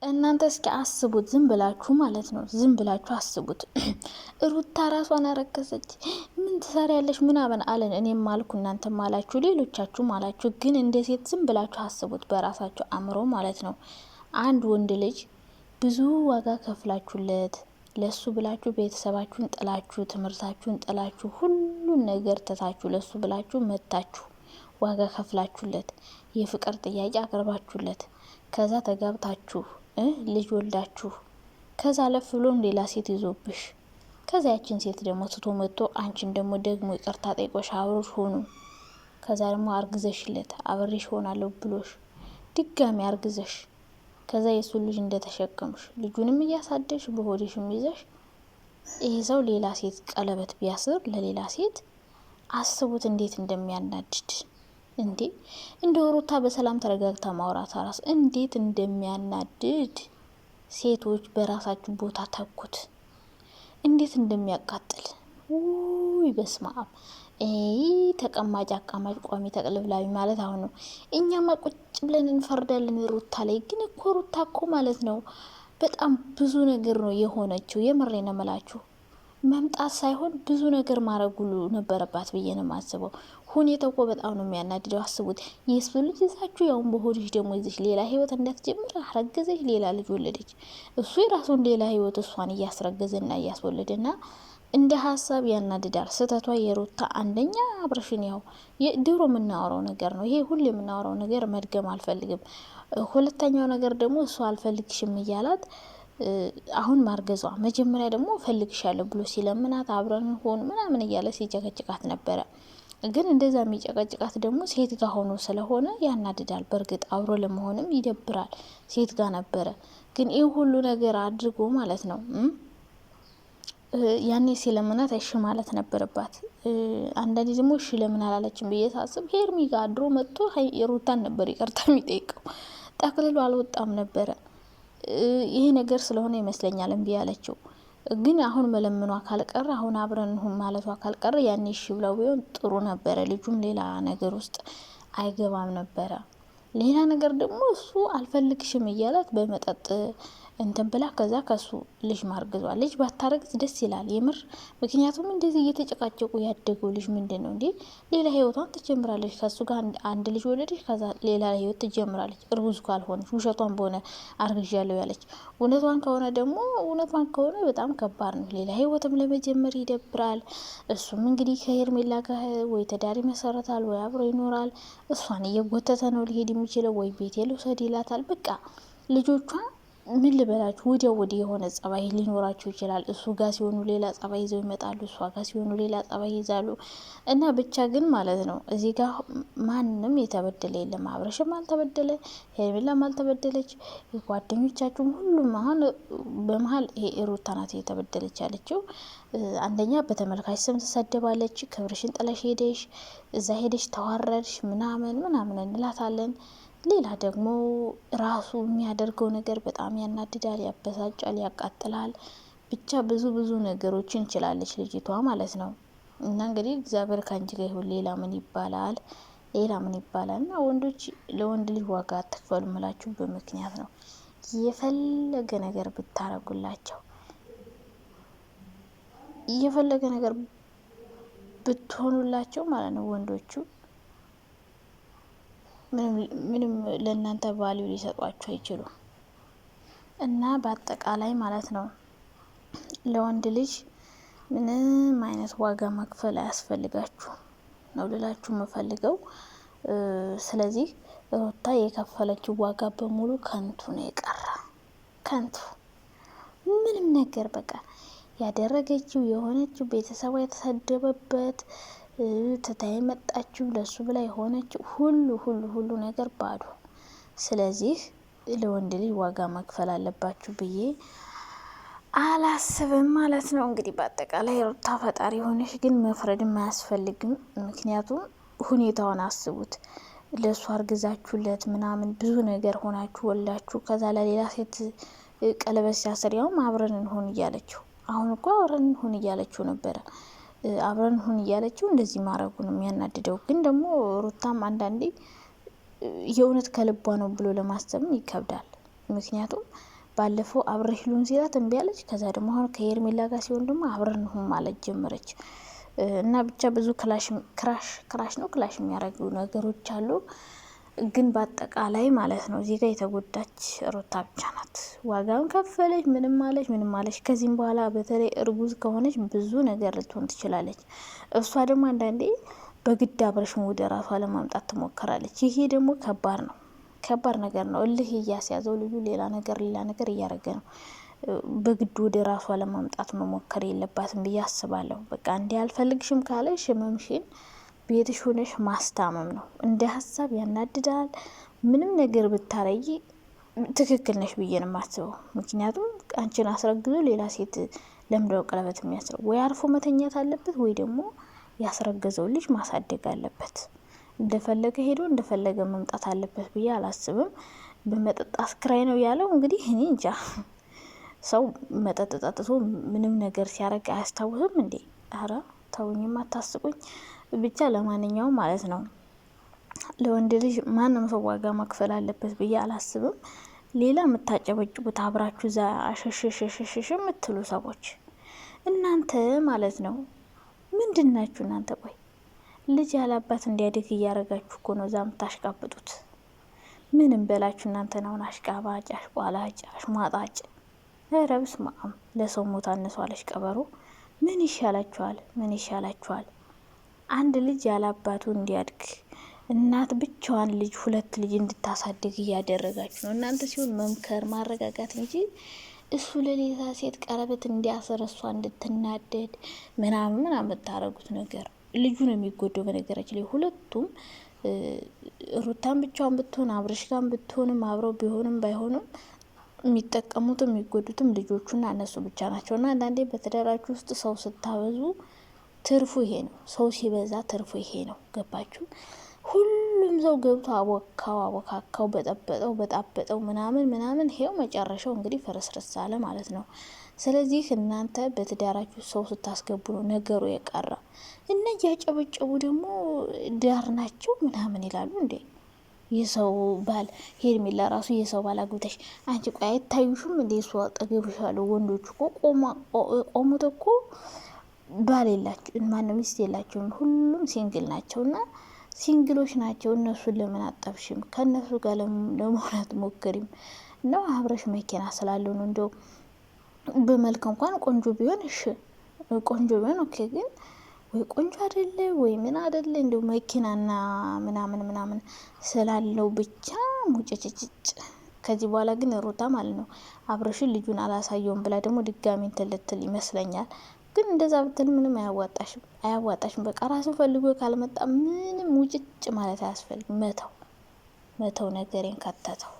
እናንተ እስኪ አስቡት፣ ዝም ብላችሁ ማለት ነው፣ ዝም ብላችሁ አስቡት። ሩታ ራሷን አረከሰች፣ ምን ትሰሪያለሽ ምናምን አለን። እኔም አልኩ እናንተም አላችሁ ሌሎቻችሁም አላችሁ። ግን እንደ ሴት ዝም ብላችሁ አስቡት በራሳችሁ አእምሮ ማለት ነው። አንድ ወንድ ልጅ ብዙ ዋጋ ከፍላችሁለት ለሱ ብላችሁ ቤተሰባችሁን ጥላችሁ ትምህርታችሁን ጥላችሁ ሁሉን ነገር ትታችሁ ለሱ ብላችሁ መታችሁ ዋጋ ከፍላችሁለት የፍቅር ጥያቄ አቅርባችሁለት ከዛ ተጋብታችሁ ልጅ ወልዳችሁ ከዛ አለፍ ብሎም ሌላ ሴት ይዞብሽ ከዛ ያችን ሴት ደግሞ ትቶ መጥቶ አንቺን ደግሞ ይቅርታ ጠይቆሽ አብሮሽ ሆኑ ከዛ ደግሞ አርግዘሽለት አብሬሽ ሆናለሁ ብሎሽ ድጋሚ አርግዘሽ ከዛ የሱ ልጅ እንደተሸከምሽ ልጁንም እያሳደሽ በሆድሽም ይዘሽ ይሄ ሰው ሌላ ሴት ቀለበት ቢያስር ለሌላ ሴት አስቡት እንዴት እንደሚያናድድ። እንዴ እንደ ሩታ በሰላም ተረጋግታ ማውራት ራስ እንዴት እንደሚያናድድ። ሴቶች በራሳችሁ ቦታ ተኩት፣ እንዴት እንደሚያቃጥል። ውይ በስማም። ተቀማጭ አቃማጭ ቋሚ ተቅልብላዊ ማለት አሁን ነው። እኛማ ቁጭ ብለን እንፈርዳለን ሩታ ላይ። ግን እኮ ሩታ እኮ ማለት ነው በጣም ብዙ ነገር ነው የሆነችው። የምሬ ነው የምላችሁ። መምጣት ሳይሆን ብዙ ነገር ማረጉሉ ነበረባት ብዬ ነው የማስበው። ሁኔታው እኮ በጣም ነው የሚያናድደው። አስቡት፣ የሱ ልጅ ይዛችሁ ያውን በሆድሽ ደግሞ ይዘሽ ሌላ ህይወት እንዳትጀምር አረገዘሽ፣ ሌላ ልጅ ወለደች። እሱ የራሱን ሌላ ህይወት እሷን እያስረገዘና እያስወለደና እንደ ሀሳብ ያናድዳል። ስህተቷ የሩታ አንደኛ አብረሽን ያው ድሮ የምናወራው ነገር ነው ይሄ፣ ሁሌ የምናወራው ነገር መድገም አልፈልግም። ሁለተኛው ነገር ደግሞ እሱ አልፈልግሽም እያላት አሁን ማርገዟ፣ መጀመሪያ ደግሞ ፈልግሻለሁ ብሎ ሲለምናት አብረን ሆን ምናምን እያለ ሲጨቀጭቃት ነበረ። ግን እንደዛ የሚጨቀጭቃት ደግሞ ሴት ጋር ሆኖ ስለሆነ ያናድዳል። በእርግጥ አብሮ ለመሆንም ይደብራል። ሴት ጋር ነበረ። ግን ይህ ሁሉ ነገር አድርጎ ማለት ነው ያኔ ሲለምናት እሺ ማለት ነበረባት። አንዳንዴ ደግሞ እሺ ለምን አላለችም ብዬ ሳስብ ሄርሚ ጋር አድሮ መጥቶ ሩታን ነበር ይቅርታ የሚጠይቀው። ጠቅልሎ አልወጣም ነበረ። ይሄ ነገር ስለሆነ ይመስለኛል እምቢ ያለችው። ግን አሁን መለምኗ ካልቀረ አሁን አብረን ማለቷ ካልቀረ ያኔ እሺ ብለው ቢሆን ጥሩ ነበረ። ልጁም ሌላ ነገር ውስጥ አይገባም ነበረ። ሌላ ነገር ደግሞ እሱ አልፈልግሽም እያላት በመጠጥ እንትን ብላ ከዛ ከሱ ልጅ ማርገዟል። ልጅ ባታረግዝ ደስ ይላል የምር። ምክንያቱም እንደዚህ እየተጨቃጨቁ ያደገው ልጅ ምንድን ነው እንዴ? ሌላ ህይወቷን ትጀምራለች። ከሱ ጋር አንድ ልጅ ወለደች፣ ከዛ ሌላ ህይወት ትጀምራለች። እርጉዝ ካልሆነች ውሸቷን በሆነ አርግዣለሁ ያለች። እውነቷን ከሆነ በጣም ከባድ ነው። ሌላ ህይወትም ለመጀመር ይደብራል። እሱም እንግዲህ ከሄርሜላ ጋር ወይ ተዳሪ መሰረታል ወይ አብሮ ይኖራል። እሷን እየጎተተ ነው ሊሄድ የሚችለው፣ ወይ ቤት ልውሰድ ይላታል። በቃ ልጆቿ ምን ልበላችሁ ወዲያ የሆነ ጸባይ ሊኖራቸው ይችላል። እሱ ጋር ሲሆኑ ሌላ ጸባይ ይዘው ይመጣሉ፣ እሷ ጋር ሲሆኑ ሌላ ጸባይ ይዛሉ። እና ብቻ ግን ማለት ነው እዚህ ጋር ማንም የተበደለ የለም። አብረሽም አልተበደለ፣ ሄርሜላም አልተበደለች፣ ጓደኞቻችሁም ሁሉም። አሁን በመሀል ይሄ ሩታ ናት የተበደለች ያለችው። አንደኛ በተመልካች ስም ትሰደባለች። ክብርሽን ጥለሽ ሄደሽ እዛ ሄደሽ ተዋረድሽ ምናምን እንላታለን። ሌላ ደግሞ ራሱ የሚያደርገው ነገር በጣም ያናድዳል፣ ያበሳጫል፣ ያቃጥላል። ብቻ ብዙ ነገሮችን እንችላለች ልጅቷ ማለት ነው። እና እንግዲህ እግዚአብሔር ካንቺ ጋር ይሁን። ሌላ ምን ይባላል? እና ወንዶች ለወንድ ልጅ ዋጋ አትክፈሉ ምላችሁ በምክንያት ነው። የፈለገ ነገር ብታረጉላቸው፣ የፈለገ ነገር ብትሆኑላቸው ማለት ነው ወንዶቹ ምንም ለእናንተ ቫልዩ ሊሰጧችሁ አይችሉም። እና በአጠቃላይ ማለት ነው ለወንድ ልጅ ምንም አይነት ዋጋ መክፈል አያስፈልጋችሁ ነው ልላችሁ የምፈልገው። ስለዚህ ሩታ የከፈለችው ዋጋ በሙሉ ከንቱ ነው የቀረ። ከንቱ ምንም ነገር በቃ ያደረገችው የሆነችው ቤተሰቧ የተሰደበበት ትታይ መጣችሁ ለሱ ብላ የሆነችው ሁሉ ነገር ባዶ። ስለዚህ ለወንድ ልጅ ዋጋ መክፈል አለባችሁ ብዬ አላስብም ማለት ነው። እንግዲህ በአጠቃላይ ሩታ ፈጣሪ ሆነሽ ግን መፍረድም አያስፈልግም። ምክንያቱም ሁኔታውን አስቡት። ለሱ አርግዛችሁለት ምናምን ብዙ ነገር ሆናችሁ ወላችሁ ከዛ ለሌላ ሴት ቀለበት ሲያስር ያውም አብረን እንሆን እያለችው፣ አሁን እኮ አብረን እንሆን እያለችው ነበረ። አብረን ሁን እያለችው እንደዚህ ማድረጉ ነው የሚያናድደው። ግን ደግሞ ሩታም አንዳንዴ የእውነት ከልቧ ነው ብሎ ለማሰብም ይከብዳል። ምክንያቱም ባለፈው አብረሽ ሉን ሲላት እምቢ አለች። ከዛ ደግሞ አሁን ከሄርሜላ ጋር ሲሆን ደግሞ አብረን ሁን ማለት ጀመረች። እና ብቻ ብዙ ክራሽ የሚያደርጉ ነገሮች አሉ። ግን በአጠቃላይ ማለት ነው እዚህ ጋር የተጎዳች ሩታ ብቻ ናት። ዋጋውን ከፈለች ምንም ማለች። ከዚህም በኋላ በተለይ እርጉዝ ከሆነች ብዙ ነገር ልትሆን ትችላለች። እሷ ደግሞ አንዳንዴ በግድ አብረሽን ወደ ራሷ ለማምጣት ትሞክራለች። ይሄ ደግሞ ከባድ ነገር ነው። እልህ እያስያዘው ልጁ ሌላ ነገር እያደረገ ነው። በግድ ወደ ራሷ ለማምጣት መሞከር የለባትም ብዬ አስባለሁ። በቃ እንዲህ አልፈልግሽም ካለሽ ህመምሽን ቤትሽ ሆነሽ ማስታመም ነው። እንደ ሀሳብ ያናድዳል። ምንም ነገር ብታረጊ ትክክል ነሽ ብዬ ነው የማስበው። ምክንያቱም አንቺን አስረግዞ ሌላ ሴት ለምደው ቀለበት የሚያስረው ወይ አርፎ መተኛት አለበት ወይ ደግሞ ያስረገዘው ልጅ ማሳደግ አለበት። እንደፈለገ ሄዶ እንደፈለገ መምጣት አለበት ብዬ አላስብም። በመጠጥ አስክራይ ነው ያለው። እንግዲህ እኔ እንጃ። ሰው መጠጥ ጠጥቶ ምንም ነገር ሲያረግ አያስታውስም እንዴ? አረ ተውኝም፣ አታስቁኝ። ብቻ ለማንኛውም ማለት ነው ለወንድ ልጅ ማንም ሰው ዋጋ መክፈል አለበት ብዬ አላስብም። ሌላ የምታጨበጭቡት አብራችሁ ዛ አሸሸሸሸሸ የምትሉ ሰዎች እናንተ ማለት ነው ምንድን ናችሁ እናንተ? ቆይ ልጅ ያላባት እንዲያድግ እያረጋችሁ እኮ ነው እዛ የምታሽቃብጡት። ምንም በላችሁ እናንተ ነው አሽቃባጭ፣ አሽቋላጭ፣ አሽሟጣጭ። ኧረ በስመ አብ! ለሰው ሞት አነሷለች ቀበሮ። ምን ይሻላችኋል? አንድ ልጅ ያላባቱ እንዲያድግ እናት ብቻዋን ልጅ 2 ልጅ እንድታሳድግ እያደረጋችሁ ነው። እናንተ ሲሆን መምከር ማረጋጋት እንጂ እሱ ለሌላ ሴት ቀለበት እንዲያስር እሷ እንድትናደድ ምናምን የምታረጉት ነገር ልጁ ነው የሚጎደው። በነገራችን ላይ ሁለቱም ሩታን ብቻዋን ብትሆን አብረሽ ጋር ብትሆንም አብረው ቢሆንም ባይሆንም የሚጠቀሙትም የሚጎዱትም ልጆቹና እነሱ ብቻ ናቸው። እና አንዳንዴ በትዳራችሁ ውስጥ ሰው ስታበዙ ትርፉ ይሄ ነው። ሰው ሲበዛ ትርፉ ይሄ ነው። ገባችሁ? ሁሉም ሰው ገብቶ አወካካው፣ በጣበጠው ምናምን ሄው መጨረሻው እንግዲህ ፍርስርስ አለ ማለት ነው። ስለዚህ እናንተ በትዳራችሁ ሰው ስታስገቡ ነው ነገሩ የቀረ። እነዚህ ያጨበጨቡ ደግሞ ዳር ናቸው ምናምን ይላሉ እንዴ። የሰው ባል ሄርሜላ ራሱ የሰው ባል አግብተሽ አንቺ ቆይ አይታዩሽም እንዴ? እሱ አጠገብሽ ያለው ወንዶች እኮ ቆሙት እኮ ባል የላቸው ማነው ሚስት የላቸውም። ሁሉም ሲንግል ናቸውና ሲንግሎች ናቸው። እነሱን ለምን አጠብሽም? ከነሱ ጋር ለመሆናት ሞክሪም ነው። አብረሽ መኪና ስላለው ነው። እንደው በመልክ እንኳን ቆንጆ ቢሆን እሺ፣ ቆንጆ ቢሆን ኦኬ። ግን ወይ ቆንጆ አይደለ ወይ ምን አይደለ፣ እንደው መኪናና ምናምን ስላለው ብቻ ሙጭጭጭ። ከዚህ በኋላ ግን ሩታ ማለት ነው አብረሽን ልጁን አላሳየውም ብላ ደግሞ ድጋሚ እንትን ይመስለኛል። ግን እንደዛ ብትል ምንም አያዋጣሽም። በቃ ራስን ፈልጎ ካልመጣ ምንም ውጭጭ ማለት አያስፈልግም። መተው ነገሬን ከተተው